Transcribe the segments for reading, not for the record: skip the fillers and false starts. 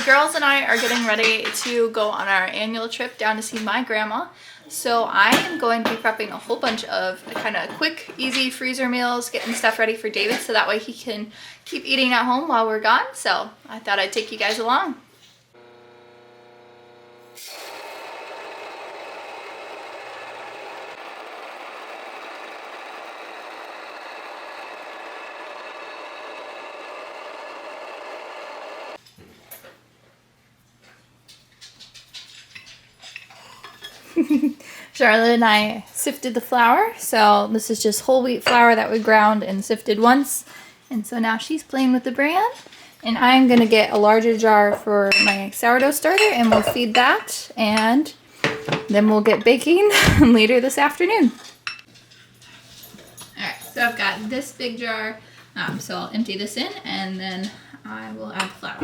girls and I are getting ready to go on our annual trip down to see my grandma. So I am going to be prepping a whole bunch of kind of quick, easy freezer meals, getting stuff ready for David so that way he can keep eating at home while we're gone. So I thought I'd take you guys along. Charlotte and I sifted the flour, so this is just whole wheat flour that we ground and sifted once, and so now she's playing with the bran, and I'm gonna get a larger jar for my sourdough starter and we'll feed that, and then we'll get baking later this afternoon. Alright, so I've got this big jar, so I'll empty this in and then I will add flour.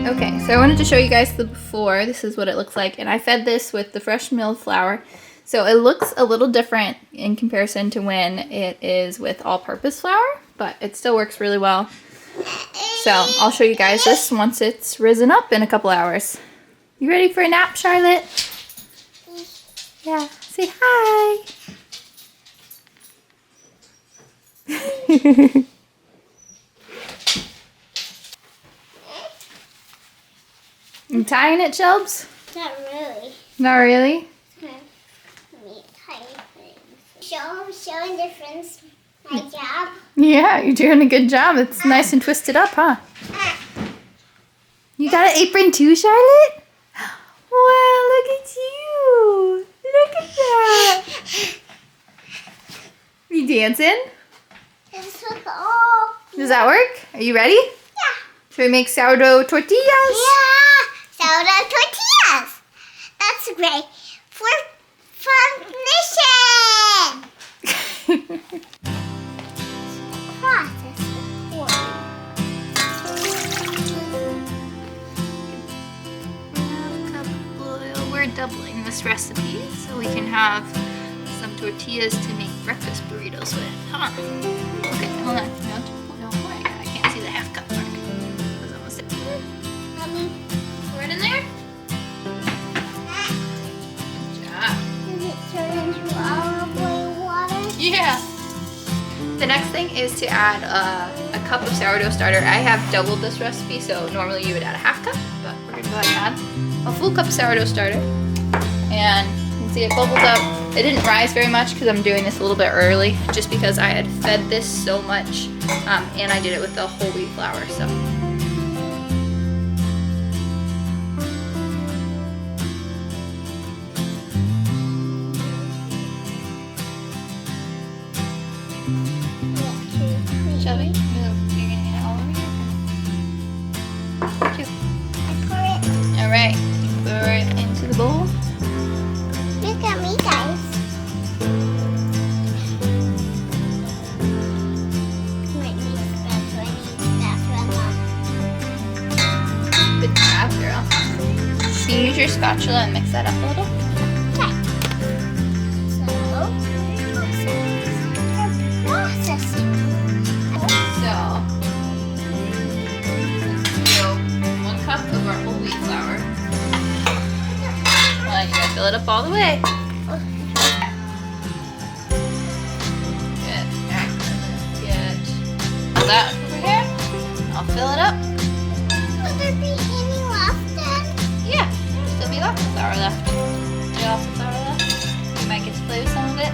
Okay, so I wanted to show you guys the before. This is what it looks like, and I fed this with the fresh milled flour. So it looks a little different in comparison to when it is with all-purpose flour, but it still works really well. So I'll show you guys this once it's risen up in a couple hours. You ready for a nap, Charlotte? Yeah, say hi. You tying it, Shelbs? Not really. Not really? Let me tie things. Showing difference. My job. Yeah, you're doing a good job. It's nice and twisted up, huh? You got an apron too, Charlotte? Wow, look at you. Look at that. You dancing? Does that work? Are you ready? Yeah. Should we make sourdough tortillas? Yeah. Sourdough tortillas. That's great for mission. Process before. We're doubling this recipe so we can have some tortillas to make breakfast burritos with, huh? Okay, hold on. No, I can't see the half cup mark. It was almost it. Mommy. Pour it in there. Good job. Does it turn into olive oil water? Yeah. The next thing is to add a cup of sourdough starter. I have doubled this recipe, so normally you would add a half cup, but we're going to go ahead and add a full cup of sourdough starter. And you can see it bubbled up. It didn't rise very much because I'm doing this a little bit early, just because I had fed this so much, and I did it with the whole wheat flour. So. Shall we? You're gonna get it all over here. Thank you. Pour it. All right, pour it into the bowl. Look at me, guys. Might need a spatula. I need a spatula. Good job, girl. So you use your spatula and mix that up a little. Okay. So, processing. So 1 cup of our whole wheat flour. Well, you gotta fill it up all the way. Good. Alright, let's get that over here. I'll fill it up. Will there be any left then? Yeah, there'll still be lots of flour left. There's lots of flour left. You might get to play with some of it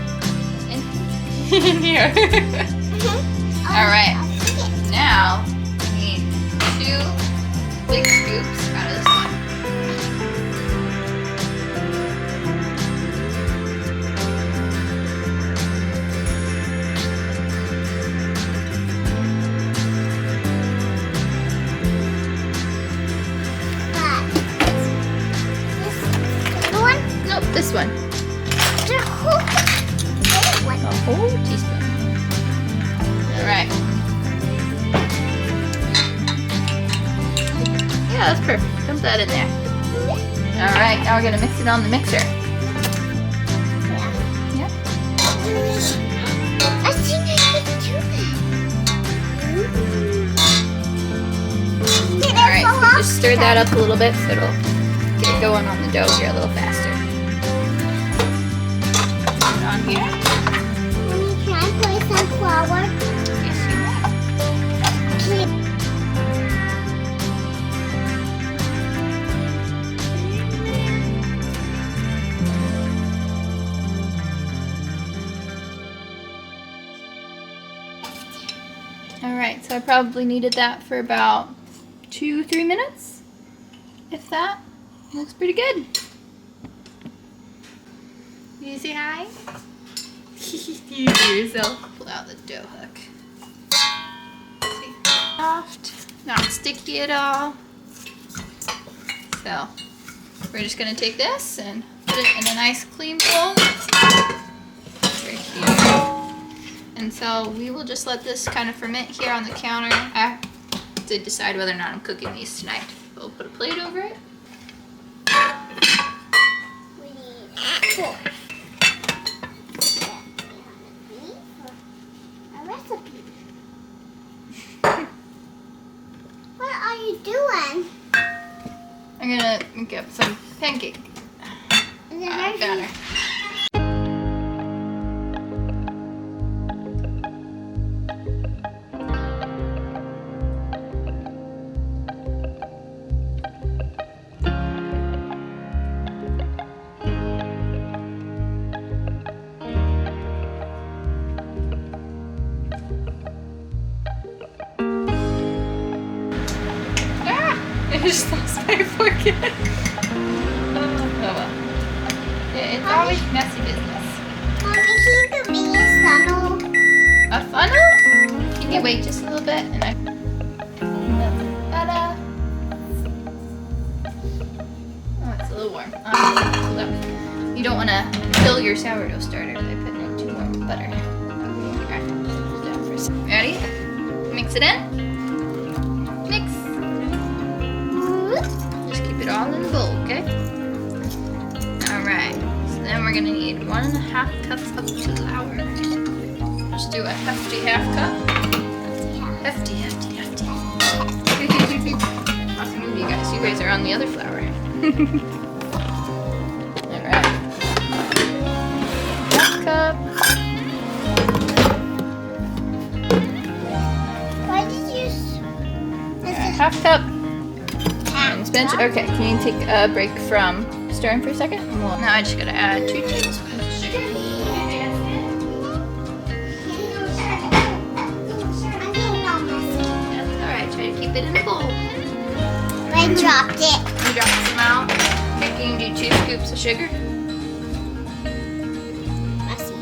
in here. Alright, now we need 2 big scoops out of this one. That's perfect. Dump that in there. Alright, now we're gonna mix it on the mixer. Yeah. I think I could do that. Alright, so just stir that up a little bit so it'll get it going on the dough here a little faster. Put it on here. Mommy, can I put some flour? Yes, you may. Alright, so I probably needed that for about 2-3 minutes, if that. Looks pretty good. You say hi? You do yourself. Pull out the dough hook. See, soft, not sticky at all. So, we're just gonna take this and put it in a nice clean bowl. Right here. And so we will just let this kind of ferment here on the counter. I have to decide whether or not I'm cooking these tonight. We'll put a plate over it. We need 4. A recipe. What are you doing? I'm gonna make up some pancake batter. I just lost my fork again. Oh well. Yeah, it's always messy business. Mommy, can you give me a funnel? A funnel? Can you wait just a little bit? And I. Ta-da! Oh, it's a little warm. Hold up. You don't want to kill your sourdough starter by putting in too warm butter. Alright, put it down for a second. Ready? Mix it in. Mix. Just keep it all in the bowl, okay? Alright, so then we're gonna need 1.5 cups of flour. Just do a hefty half cup. Hefty. Awesome move, you guys. You guys are on the other flour. Alright. Half cup. Why did you... Half cup. And spinach. Okay, can you take a break from stirring for a second? Well, now I just gotta add 2 tablespoons of sugar. That's alright, try to keep it in the bowl. I dropped it. You drop some out. Okay, can you do 2 scoops of sugar? Messy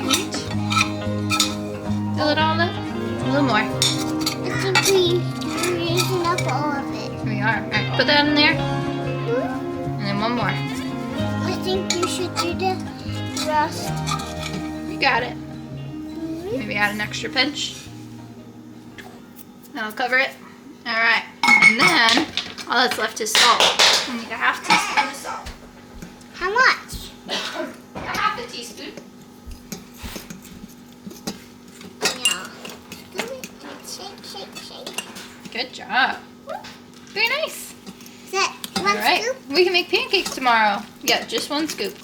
hand. Fill it all up. A little more. I think we're using up all of it. Here we are. Alright, put that in there. And then one more. I think you should do the rest. You got it. Maybe add an extra pinch. That'll cover it. Alright. And then all that's left is salt. You need a 1/2 teaspoon of salt. How much? A 1/2 teaspoon. No. Shake. Good job. Very nice. Is that one Alright. scoop? We can make pancakes tomorrow. Yeah, just 1 scoop.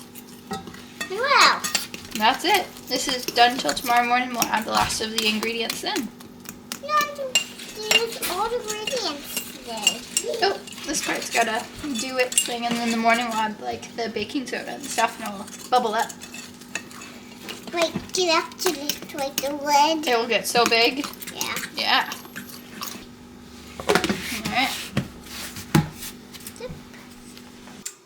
What else? That's it. This is done till tomorrow morning. We'll add the last of the ingredients then. You have to use all the ingredients today. Oh, this part's gotta do its thing, and in the morning we'll add like the baking soda and stuff, and it'll bubble up. Wait, get up to the lid. It will get so big. Yeah. Yeah. Alright.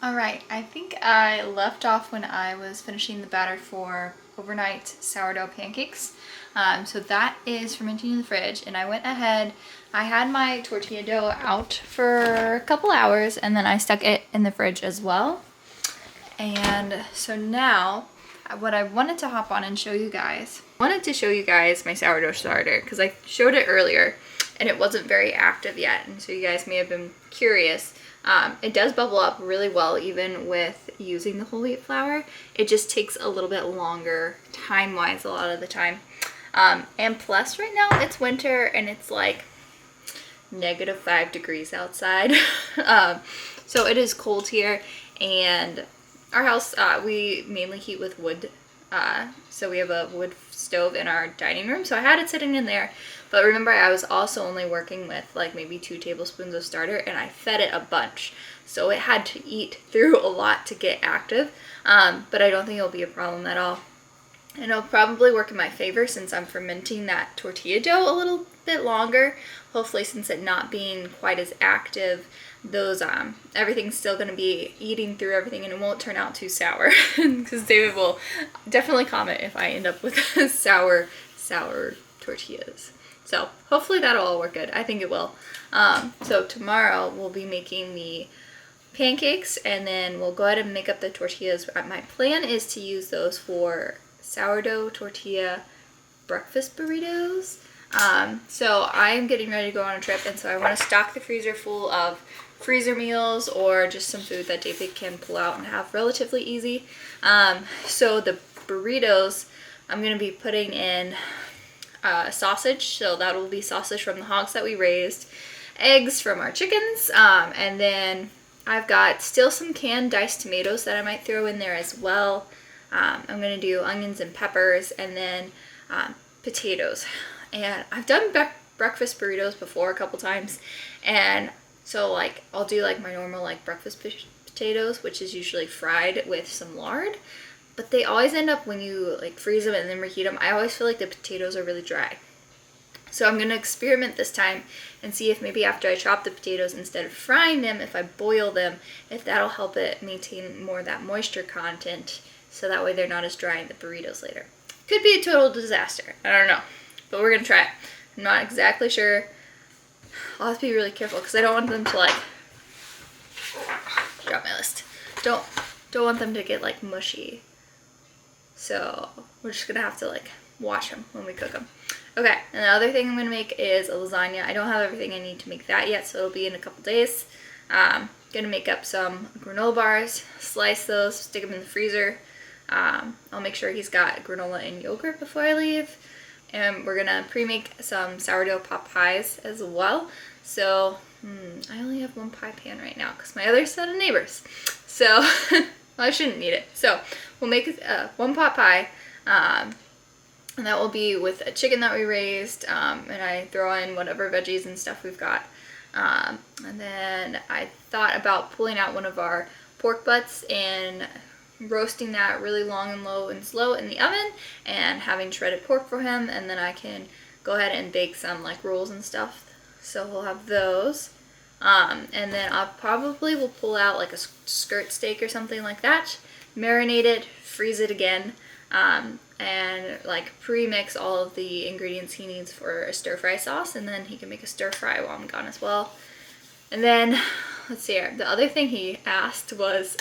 Alright, I think I left off when I was finishing the batter for overnight sourdough pancakes. So that is fermenting in the fridge, and I went ahead, I had my tortilla dough out for a couple hours, and then I stuck it in the fridge as well. And so now, what I wanted to hop on and show you guys, I wanted to show you guys my sourdough starter, because I showed it earlier, and it wasn't very active yet, and so you guys may have been curious. It does bubble up really well even with using the whole wheat flour. It just takes a little bit longer time-wise a lot of the time. And plus right now it's winter and it's like -5 degrees outside. So it is cold here, and our house, we mainly heat with wood. So we have a wood stove in our dining room, so I had it sitting in there. But remember, I was also only working with like maybe 2 tablespoons of starter, and I fed it a bunch. So it had to eat through a lot to get active. But I don't think it'll be a problem at all. And it'll probably work in my favor since I'm fermenting that tortilla dough a little bit longer. Hopefully, since it not being quite as active, those everything's still going to be eating through everything, and it won't turn out too sour. Because David will definitely comment if I end up with sour tortillas. So hopefully that'll all work good. I think it will. So tomorrow we'll be making the pancakes, and then we'll go ahead and make up the tortillas. My plan is to use those for sourdough tortilla breakfast burritos. So I'm getting ready to go on a trip, and so I want to stock the freezer full of freezer meals or just some food that David can pull out and have relatively easy. So the burritos, I'm going to be putting in sausage, so that will be sausage from the hogs that we raised, eggs from our chickens, and then I've got still some canned diced tomatoes that I might throw in there as well. I'm going to do onions and peppers, and then potatoes. And I've done breakfast burritos before a couple times, and so like I'll do like my normal like breakfast potatoes, which is usually fried with some lard, but they always end up, when you like freeze them and then reheat them, I always feel like the potatoes are really dry. So I'm going to experiment this time and see if maybe after I chop the potatoes, instead of frying them, if I boil them, if that'll help it maintain more of that moisture content, so that way they're not as dry in the burritos later. Could be a total disaster. I don't know. But we're going to try it. I'm not exactly sure. I'll have to be really careful because I don't want them to like... Drop my list. Don't want them to get like mushy. So we're just going to have to like wash them when we cook them. Okay, and the other thing I'm going to make is a lasagna. I don't have everything I need to make that yet, so it'll be in a couple days. Going to make up some granola bars, slice those, stick them in the freezer. I'll make sure he's got granola and yogurt before I leave. And we're going to pre-make some sourdough pot pies as well. So, I only have 1 pie pan right now because my other's at a neighbor's. So, well, I shouldn't need it. So, we'll make 1 pot pie. And that will be with a chicken that we raised. And I throw in whatever veggies and stuff we've got. And then I thought about pulling out one of our pork butts and roasting that really long and low and slow in the oven, and having shredded pork for him, and then I can go ahead and bake some like rolls and stuff. So we'll have those, and then I probably will pull out like a skirt steak or something like that, marinate it, freeze it again, and like pre-mix all of the ingredients he needs for a stir-fry sauce, and then he can make a stir-fry while I'm gone as well. And then, let's see here, the other thing he asked was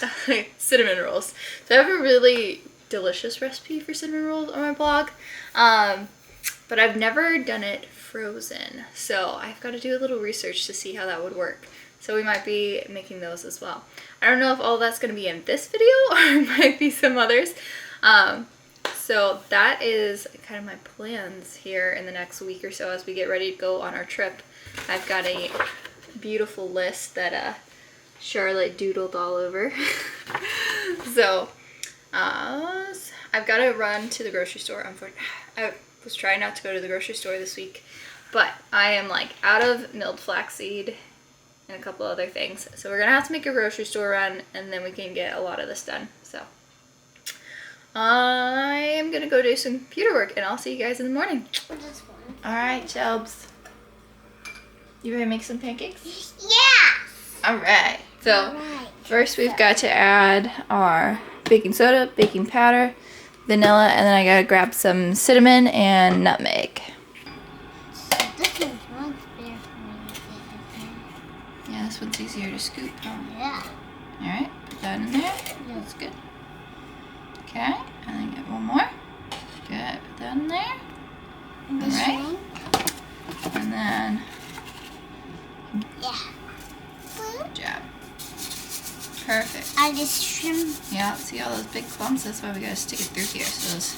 cinnamon rolls. So I have a really delicious recipe for cinnamon rolls on my blog, but I've never done it frozen. So I've got to do a little research to see how that would work. So we might be making those as well. I don't know if all that's going to be in this video or it might be some others. So that is kind of my plans here in the next week or so as we get ready to go on our trip. I've got a beautiful list that Charlotte doodled all over. So I've got to run to the grocery store. I was trying not to go to the grocery store this week, but I am like out of milled flaxseed and a couple other things, so we're gonna have to make a grocery store run, and then we can get a lot of this done. So I am gonna go do some computer work, and I'll see you guys in the morning. All right, Shelbs. You ready to make some pancakes? Yes. All right. So first we've got to add our baking soda, baking powder, vanilla, and then I gotta grab some cinnamon and nutmeg. This is much better for me. Yeah, this one's easier to scoop. Huh? Yeah. All right, put that in there. Yeah. That's good. Okay, and then get one more. Good, put that in there. And All right. And then I just shrimp. Yeah, see all those big clumps? That's why we gotta stick it through here so those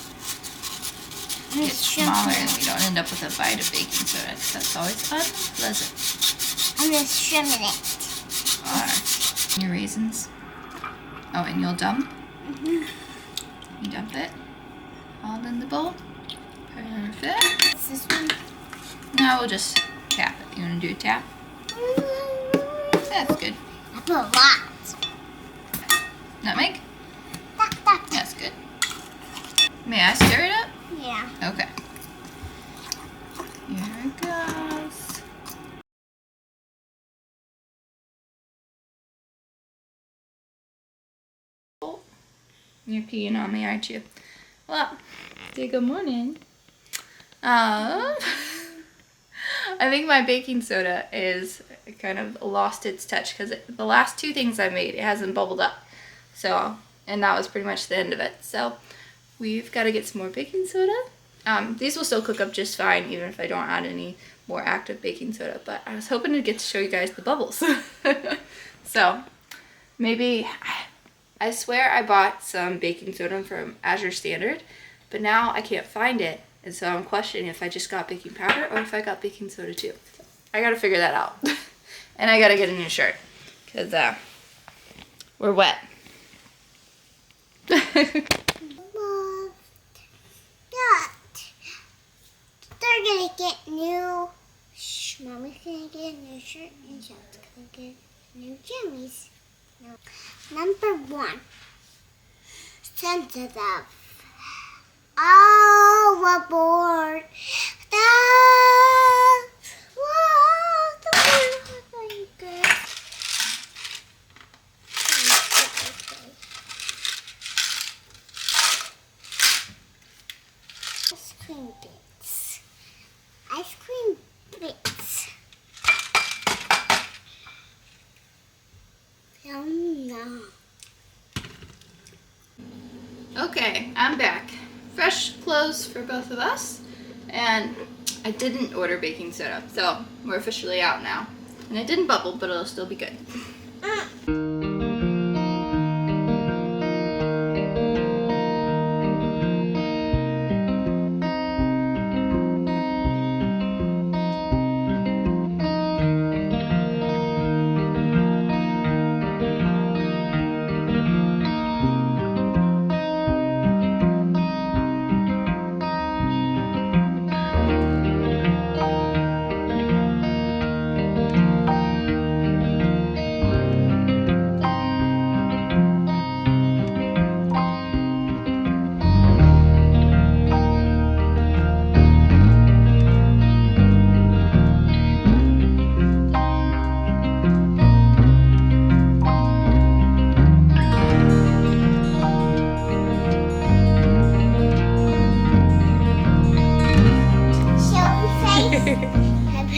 get shrimp smaller it. and we don't end up with a bite of baking soda. That's always unpleasant. I'm just shrimping it. Alright. Your raisins. Oh, and you'll dump? Mm-hmm. You dump it all in the bowl. Perfect. What's this one? Now we'll just tap it. You wanna do a tap? That's good. I put a lot. Nutmeg? That. That's good. May I stir it up? Yeah. Okay. Here it goes. You're peeing on me, aren't you? Well, say good morning. I think my baking soda is kind of lost its touch because the last two things I made, it hasn't bubbled up. So, and that was pretty much the end of it. So, we've got to get some more baking soda. These will still cook up just fine even if I don't add any more active baking soda. But I was hoping to get to show you guys the bubbles. So, maybe, I swear I bought some baking soda from Azure Standard, but now I can't find it. And so I'm questioning if I just got baking powder or if I got baking soda too. So I gotta figure that out. And I gotta get a new shirt because we're wet. That. They're gonna get new. Mommy's gonna get a new shirt and Shell's gonna get new jammies. No. Number 1. Sensitive. Oh, aboard. Very good. Ice cream bits. Ice cream bits. Yum. Okay, I'm back. Fresh clothes for both of us, and I didn't order baking soda, so we're officially out now. And it didn't bubble, but it'll still be good.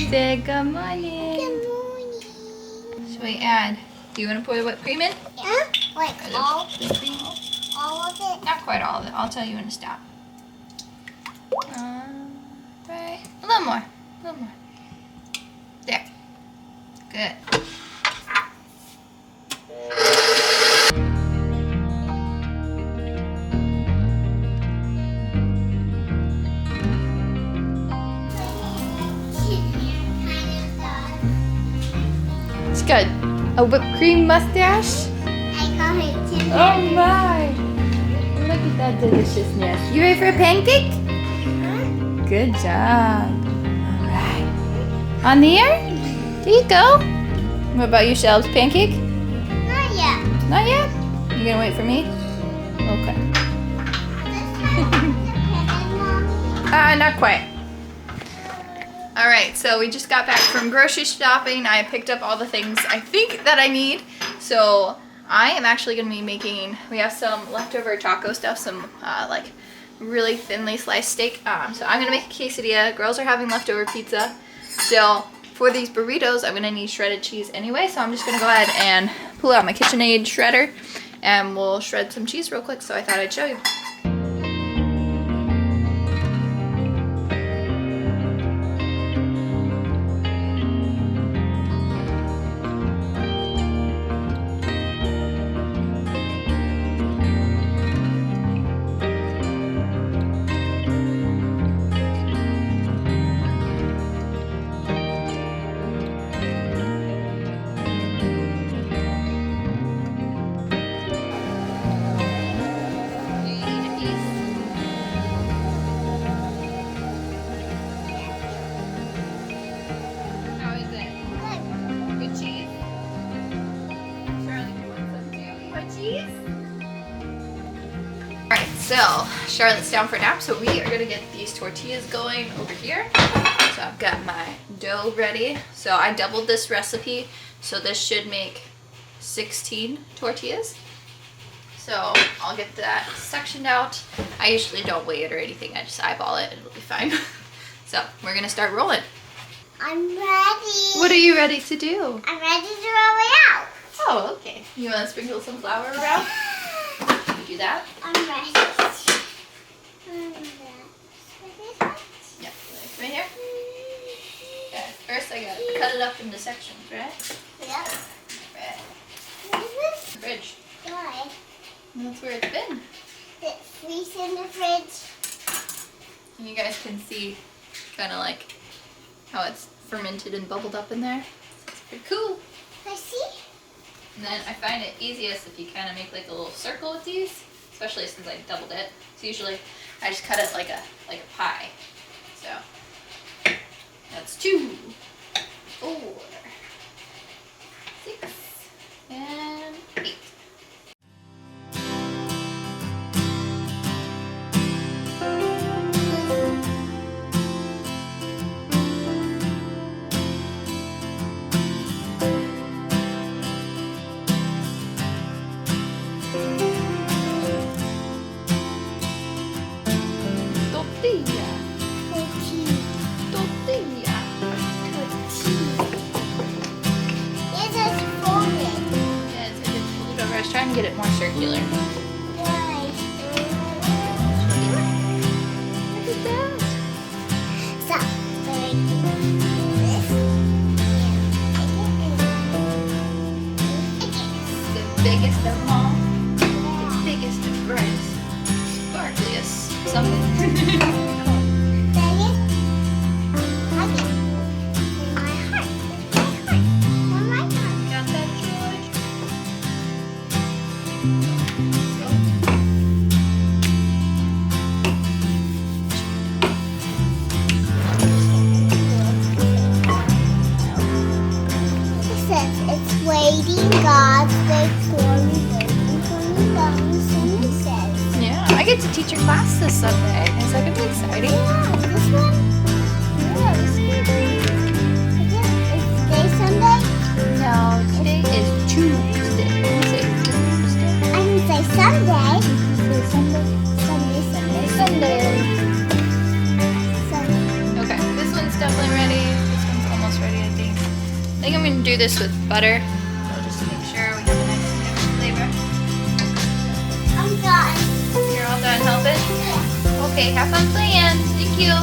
Say good morning. Good morning. Should we add? Do you want to pour the whipped cream in? Yeah? Like all The cream? of it? Not quite all of it. I'll tell you when to stop. Right. A little more. A little more. There. Good. It's good. A whipped cream mustache? I call it Tim. Oh my! Look at that deliciousness. You ready for a pancake? Good job. Alright. On the air? There you go. What about you, Shelves? Pancake? Not yet. Not yet? You gonna wait for me? Okay. Not quite. Alright, so we just got back from grocery shopping. I picked up all the things I think that I need. So I am actually going to be making, we have some leftover taco stuff, some like really thinly sliced steak. So I'm going to make a quesadilla. Girls are having leftover pizza. So for these burritos, I'm going to need shredded cheese anyway. So I'm just going to go ahead and pull out my KitchenAid shredder and we'll shred some cheese real quick. So I thought I'd show you. So Charlotte's down for a nap, so we are gonna get these tortillas going over here. So I've got my dough ready. So I doubled this recipe, so this should make 16 tortillas. So I'll get that sectioned out. I usually don't weigh it or anything, I just eyeball it and it'll be fine. So we're gonna start rolling. I'm ready. What are you ready to do? I'm ready to roll it out. Oh, okay. You wanna sprinkle some flour around? You do that? I'm ready. Yeah, right here. Okay, first I gotta cut it up into sections, right? Yep. Right. What is this? Fridge. Why? And that's where it's been. It freezes in the fridge. And you guys can see kind of like how it's fermented and bubbled up in there. So it's pretty cool. I see. And then I find it easiest if you kind of make like a little circle with these, especially since I doubled it. So usually I just cut it like a pie. So that's 2, 4, 6, and 8. Try and get it more circular. Why? Look at that. So, I do this. The biggest of them all. The biggest and brightest. Sparkliest. Something. Got that, George? It's waiting God's big glory waiting for me bones and it says. Yeah, I get to teach a class this Sunday. Is that gonna be exciting? Yeah, this one? Yeah, this is today Sunday? No, today is Tuesday. I can say Sunday. Sunday. Okay, this one's definitely ready. This one's almost ready, I think. I think I'm gonna do this with butter. So just to make sure we have a nice mixed flavor. I'm done. You're all done helping? Yeah. Okay, have fun playing. Thank you.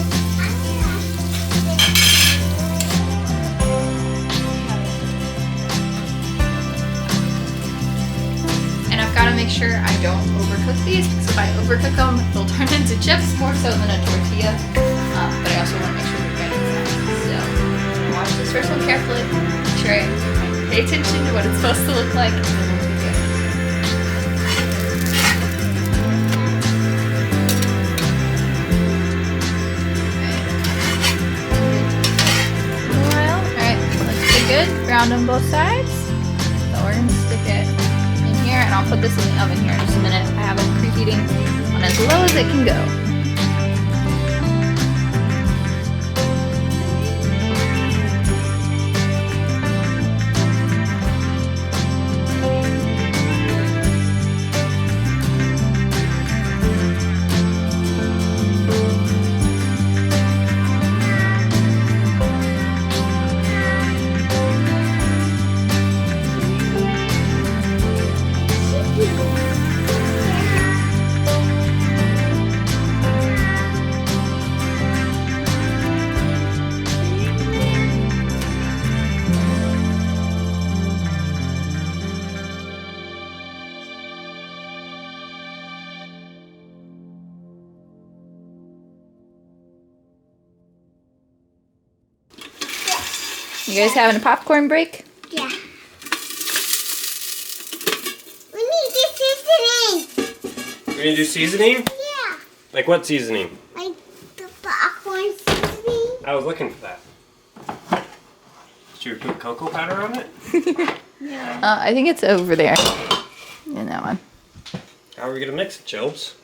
And I've got to make sure I don't overcook these, because if I overcook them, they'll turn into chips more so than a tortilla. But I also want to make sure they're ready. So watch this first one carefully. Make sure I pay attention to what it's supposed to look like. Good, browned on both sides. So we're gonna stick it in here, and I'll put this in the oven here in just a minute. I have it preheating on as low as it can go. You guys having a popcorn break? Yeah. We need the seasoning. We're gonna do seasoning? Yeah. Like what seasoning? Like the popcorn seasoning. I was looking for that. Should we put cocoa powder on it? No. I think it's over there. In that one. How are we gonna mix it, Chobes?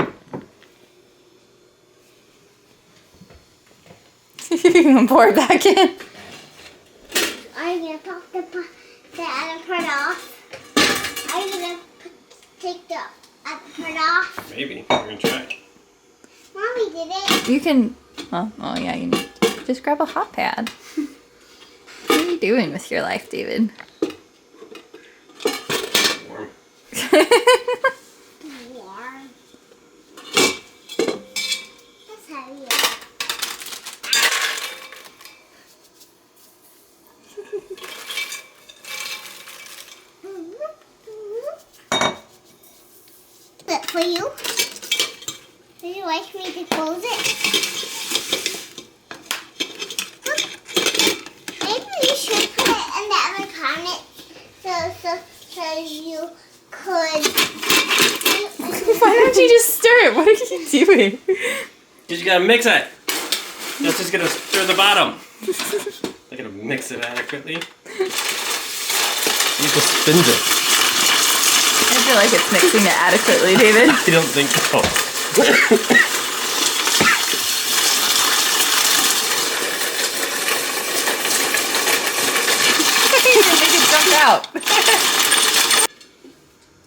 can pour it back in. Are you gonna pop the other part off? Are you gonna take the other part off? Maybe. We're gonna try. Mommy did it. You can, oh yeah, you need, just grab a hot pad. What are you doing with your life, David? Warm. Warm. That's heavy. But for you, would you like me to close it? Maybe you should put it in the other cabinet so you could. Why don't you just stir it? What are you doing? Because you gotta mix it. That's just gonna stir the bottom. I gotta mix it adequately. You just spins it. I feel like it's mixing it adequately, David. I don't think so. You're gonna make it jump out.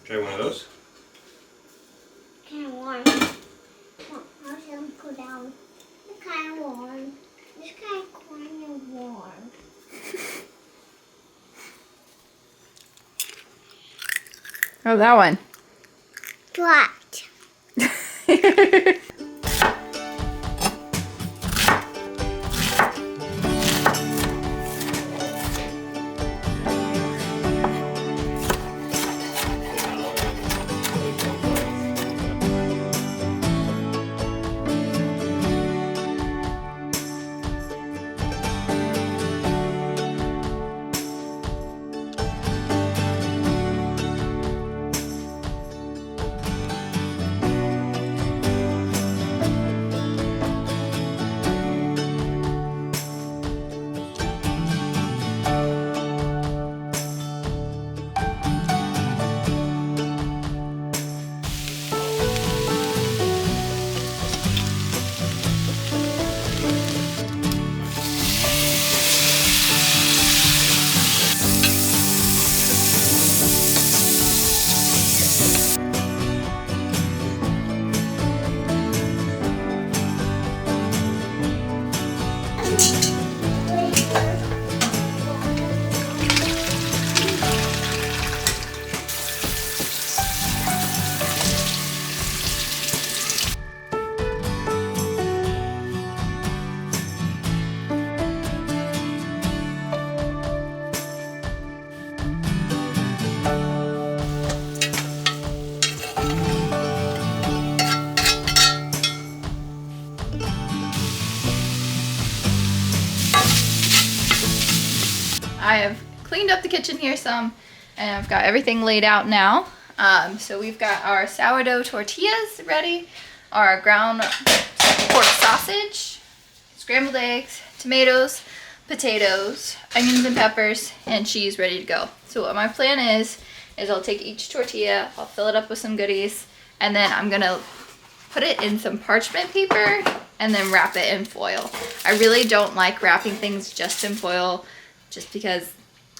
Try one of those. Kind of warm. I'll show them cool down. It's kind of warm. It's kind of warm. Oh, that one. What? I have cleaned up the kitchen here some, and I've got everything laid out now. So we've got our sourdough tortillas ready, our ground pork sausage, scrambled eggs, tomatoes, potatoes, onions and peppers, and cheese ready to go. So what my plan is I'll take each tortilla, I'll fill it up with some goodies, and then I'm gonna put it in some parchment paper and then wrap it in foil. I really don't like wrapping things just in foil, just because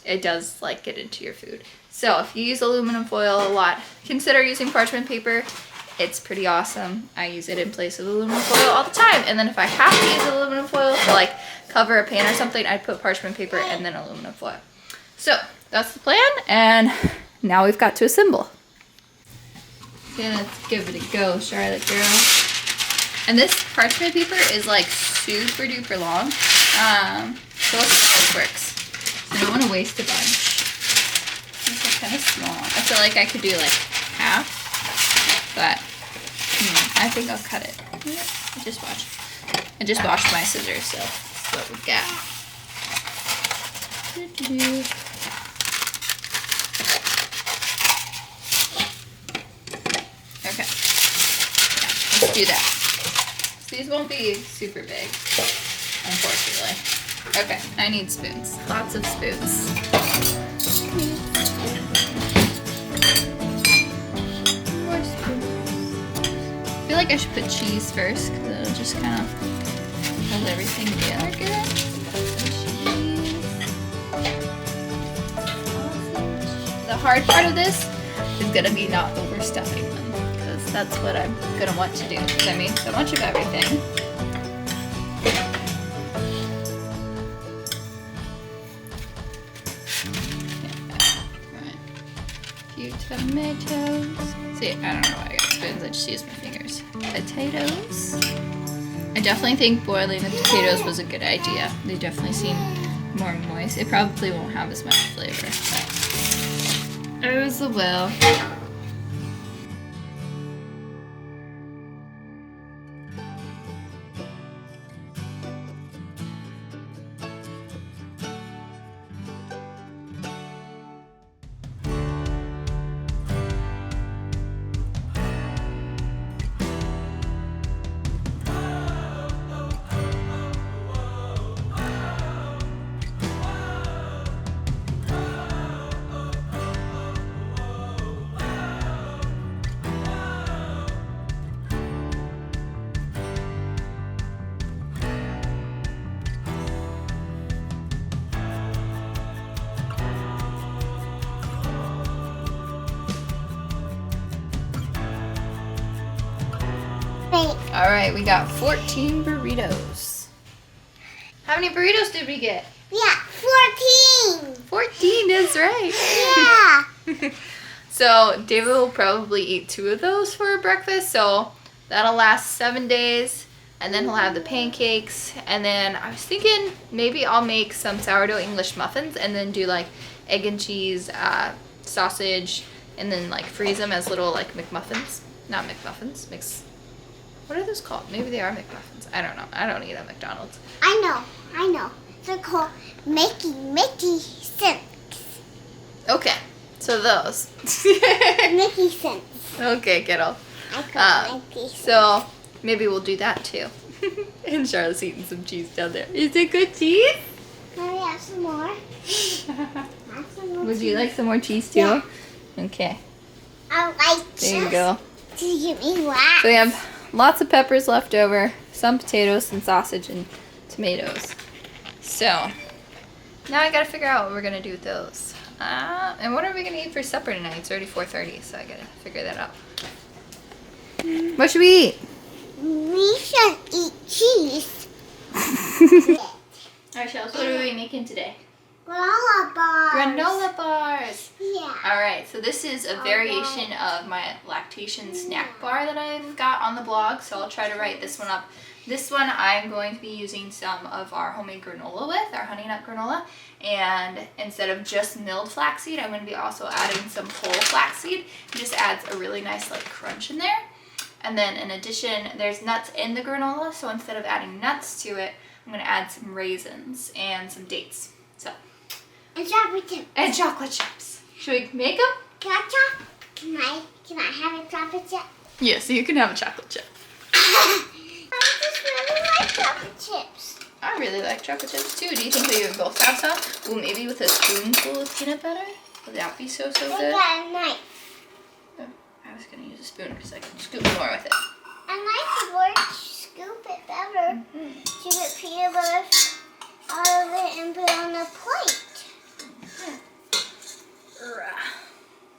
it does like get into your food. So if you use aluminum foil a lot, consider using parchment paper. It's pretty awesome. I use it in place of aluminum foil all the time. And then if I have to use aluminum foil to like cover a pan or something, I'd put parchment paper and then aluminum foil. So that's the plan, and now we've got to assemble. Okay, let's give it a go, Charlotte girl. And this parchment paper is like super duper long. So let's see how this works. I don't want to waste a bunch. These are kind of small. I feel like I could do like half, but I think I'll cut it. I just washed my scissors, so that's what we've got. Okay, yeah, let's do that. So these won't be super big, unfortunately. Okay, I need spoons. Lots of spoons. More spoons. I feel like I should put cheese first, because it'll just kind of hold everything together good. hard part of this is gonna be not overstuffing them, because that's what I'm gonna want to do, because I made so much of everything. Few tomatoes. See, I don't know why I got spoons, I just used my fingers. Potatoes. I definitely think boiling the potatoes was a good idea. They definitely seem more moist. They probably won't have as much flavor, but it was a will. Alright, we got 14 burritos. How many burritos did we get? Yeah, 14. 14 is right. Yeah. So David will probably eat 2 of those for breakfast, so that'll last 7 days. And then he'll have the pancakes. And then I was thinking maybe I'll make some sourdough English muffins and then do like egg and cheese, sausage, and then like freeze them as little like McMuffins. Not McMuffins, what are those called? Maybe they are McMuffins. I don't know. I don't eat at McDonald's. I know. They're called Mickey Sense. Okay, so those. Mickey Sense. Okay, kiddo. I call Mickey Sense. So maybe we'll do that too. And Charlotte's eating some cheese down there. Is it good cheese? Can we have some more? Have some more Would you cheese. like some more cheese too? Yeah. Okay, I like there you go. to give me wax. So we have lots of peppers left over, some potatoes, some sausage, and tomatoes. So now I gotta figure out what we're gonna do with those. And what are we gonna eat for supper tonight? It's already 4:30, so I gotta figure that out. What should we eat? We should eat cheese. Alright, Shells, what are we making today? Granola bars. Granola bars! Yeah. Alright, so this is a variation of my lactation snack bar that I've got on the blog, so I'll try to write this one up. This one I'm going to be using some of our homemade granola with, our honey nut granola, and instead of just milled flaxseed, I'm going to be also adding some whole flaxseed. It just adds a really nice like crunch in there. And then in addition, there's nuts in the granola, so instead of adding nuts to it, I'm going to add some raisins and some dates. So. And chocolate chips. And chocolate chips. Should we make them? Can I have a chocolate chip? Yes, you can have a chocolate chip. I just really like chocolate chips. I really like chocolate chips too. Do you think we would both have some? Ooh, maybe with a spoonful of peanut butter? Would that be so I good? got a knife. Oh, I was going to use a spoon because I can scoop more with it. I like to scoop it better. To get peanut butter out of it and put it on a plate.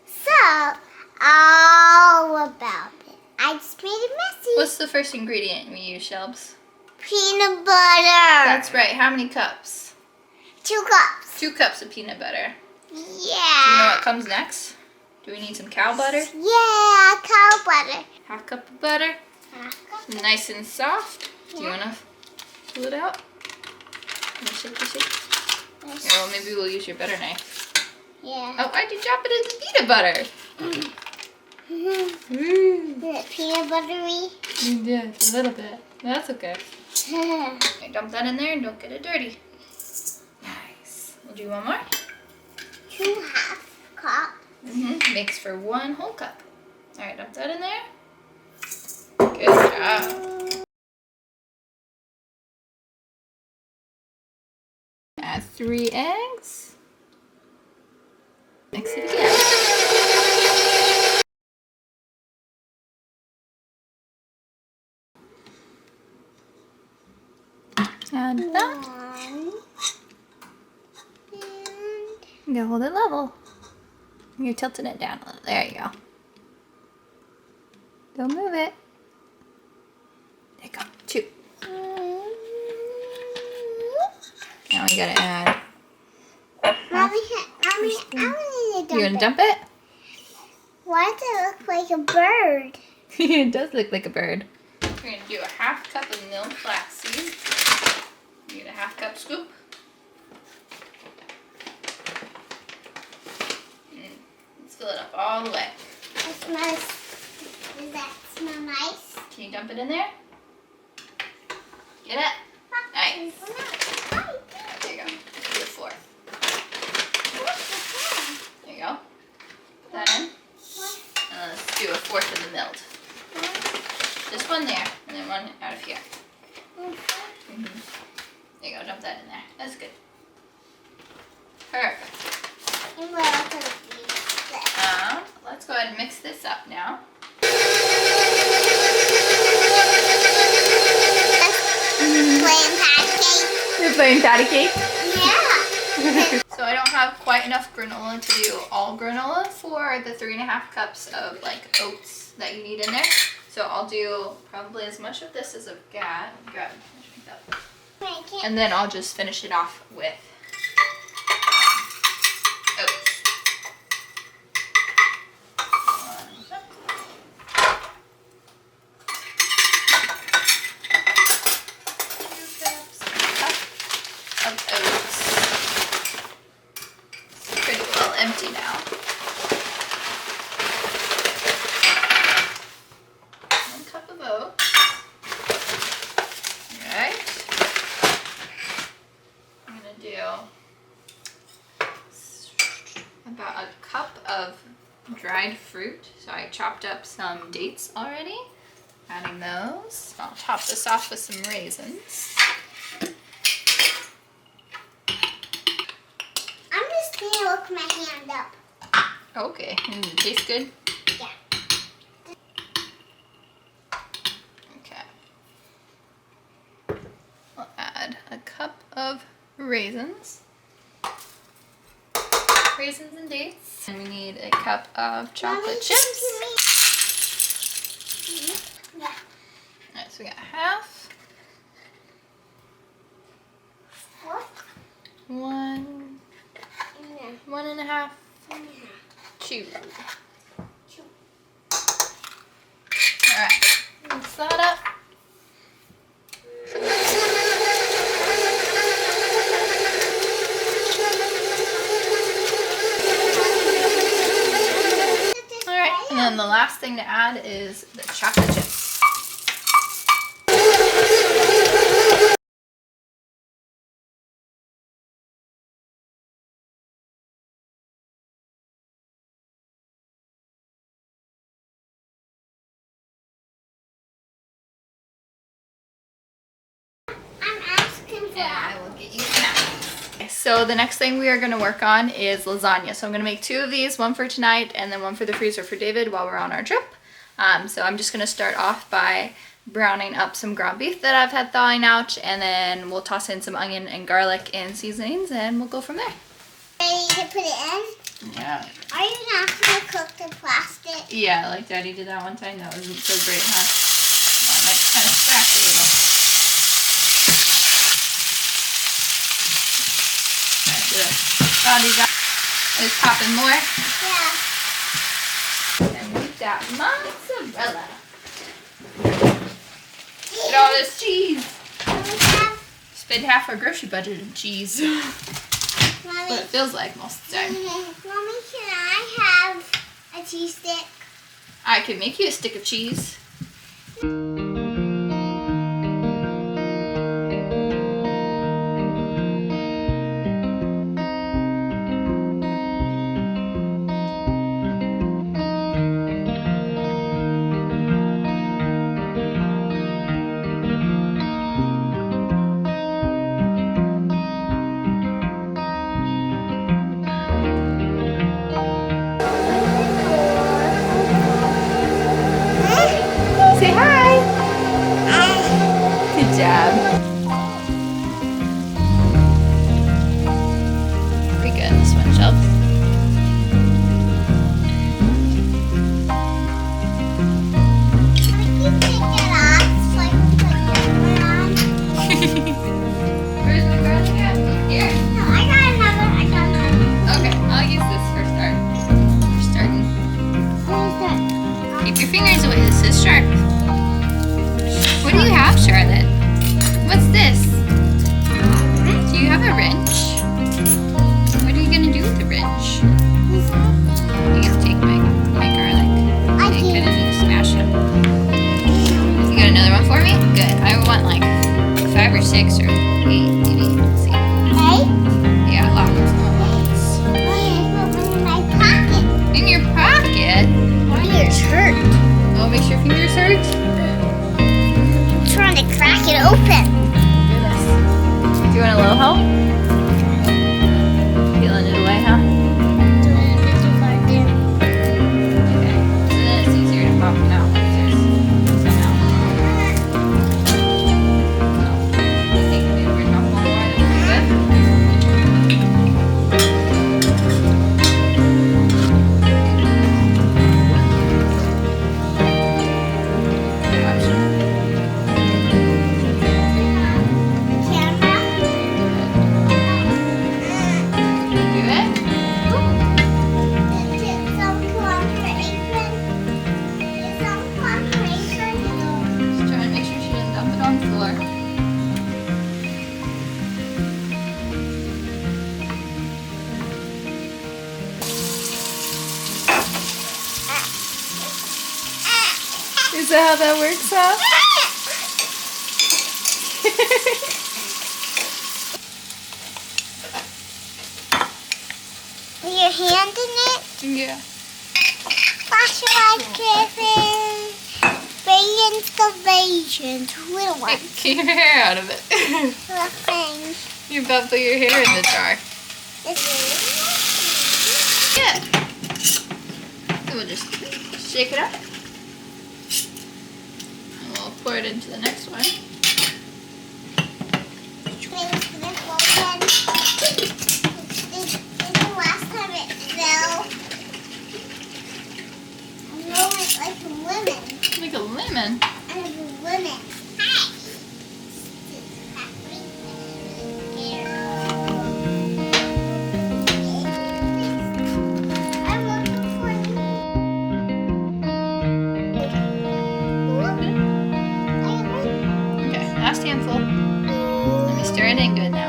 So, all about it. I just made it messy. What's the first ingredient we use, Shelbs? Peanut butter. That's right. How many cups? 2 cups. 2 cups of peanut butter. Yeah. Do you know what comes next? Do we need some cow butter? Yeah, cow butter. Half cup of butter. Half cup. Nice and soft. Do you Yeah. want to pull it out? Shake. Here, well, maybe we'll use your butter knife. Yeah. Oh, why'd you drop it in the peanut butter? Is it peanut buttery? Yeah, a little bit. That's okay. Okay, dump that in there and don't get it dirty. Nice. We'll do one more. 2 half cup. Makes for 1 whole cup. All right, dump that in there. Good job. Add 3 eggs. Mix it again. Add that. 1. And You gotta hold it level. You're tilting it down a little. There you go. Don't move it. There you go. 2. Now we gotta add. Mommy, I need to You dump gonna dump it? Why does it look like a bird? It does look like a bird. We're gonna do a 1/2 cup of milled flaxseed. You get a 1/2 cup scoop. Let's fill it up all the way. It smells. Does that smell nice? Can you dump it in there? Get it? Nice. There you go. Do a 4. There you go. Put that in. Let's do a 1/4 of the milled. Just one there, and then one out of here. There you go, dump that in there. That's good. Perfect. And what else is this? Let's go ahead and mix this up now. Playing pancakes. You're playing patty cake? Yeah. So I don't have quite enough granola to do all granola for the 3.5 cups of like oats that you need in there. So I'll do probably as much of this as I've got. Grab that. And then I'll just finish it off with oats. 2 cups, a cup of oats. It's pretty well empty now. 1 cup of oats. Alright. I'm gonna do about a cup of dried fruit. So I chopped up some dates already. Adding those. I'll top this off with some raisins. I'm just gonna look my hand up. Okay, tastes good? Yeah. Okay. We'll add a cup of raisins. Raisins and dates. And we need a cup of chocolate Mommy, chips. Yeah. Alright, so we got 1/2. What? 1, Yeah. 1.5, 2. Alright, mix that up. Alright, and then the last thing to add is the chocolate chips. I'm asking for. Yeah, I will get you snacks. So the next thing we are going to work on is lasagna. So I'm going to make 2 of these, one for tonight and then one for the freezer for David while we're on our trip. So I'm just going to start off by browning up some ground beef that I've had thawing out, and then we'll toss in some onion and garlic and seasonings, and we'll go from there. Ready to put it in? Yeah. Are you not gonna cook the plastic? Yeah, like Daddy did that one time. That wasn't so great, huh? That might kind of scratch it a little. Roddy got is popping more. Yeah. And we've got mozzarella. Look at all this cheese. Spend half our grocery budget in cheese. Mommy, What it feels like most of the time. Mommy, can I have a cheese stick? I could make you a stick of cheese. Say hi. 6 or 8, maybe. Let's see. Hey? Yeah, lots. Oh, in my pocket. In your pocket? Why? Fingers hurt. Oh, makes your fingers hurt? I'm trying to crack it open. Goodness. Do you want a little help? Peeling it away, huh? Doing a bit too far there. Okay. So then it's easier to pop them out once there's some out. So, you think maybe we're not one more than we would? Is that how that works out? Put your hand in it. Yeah. Flash your eyes, Griffin. Billions of Asians. Little ones. Keep your hair out of it. Little things. You about put your hair in the jar. This is. Yeah. So we'll just shake it up. And we'll pour it into the next one. Last time it fell. I know it like a lemon. Like a lemon. I have a lemon. Hi. I'm looking for Okay, last handful. Let me stir it in good now.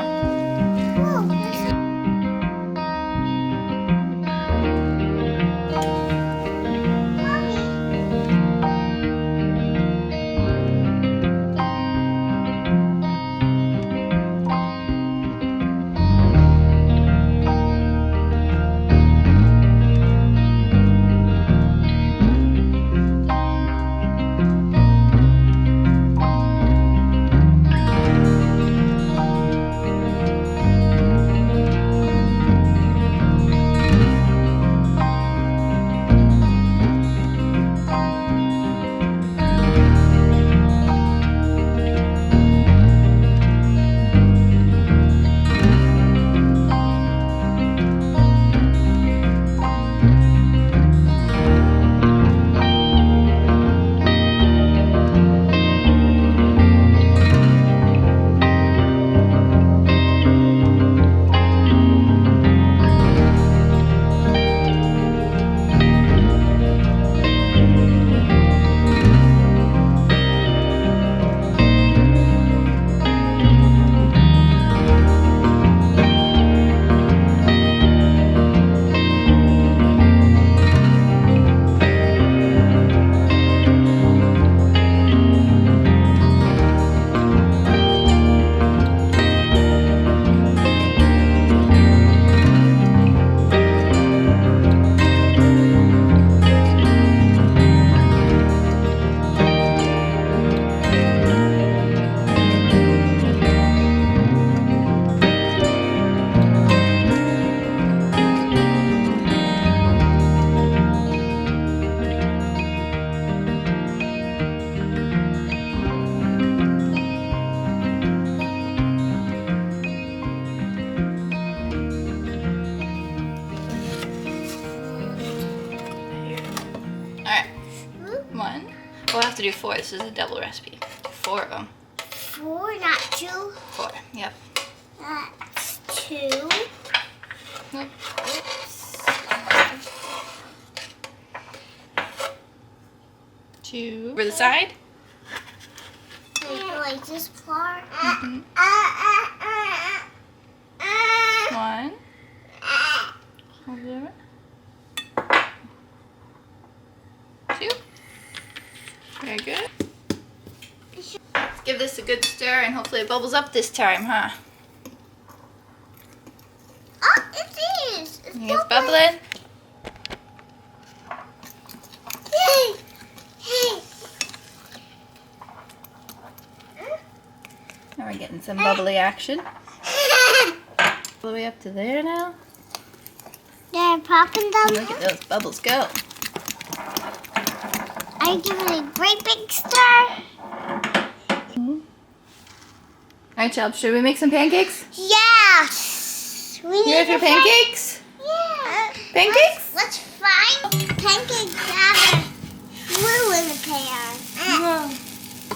We'll have to do 4. This is a double recipe. 4 of them. 4, not 2. 4. Yep. That's 2. Nope. Two. Over the side. Like this part. Mm-hmm. 1. Over. 2. Very good. Let's give this a good stir and hopefully it bubbles up this time, huh? Oh, it is. It's bubbling. Hey. Hey. Now we're getting some bubbly action. All the way up to there now. They're popping them. Look at those bubbles go. I give it a great big stir. Alright, Chub, should we make some pancakes? Yes. We You ready for pancakes? Yeah. Pancakes? Let's fry pancakes out of glue in the pan.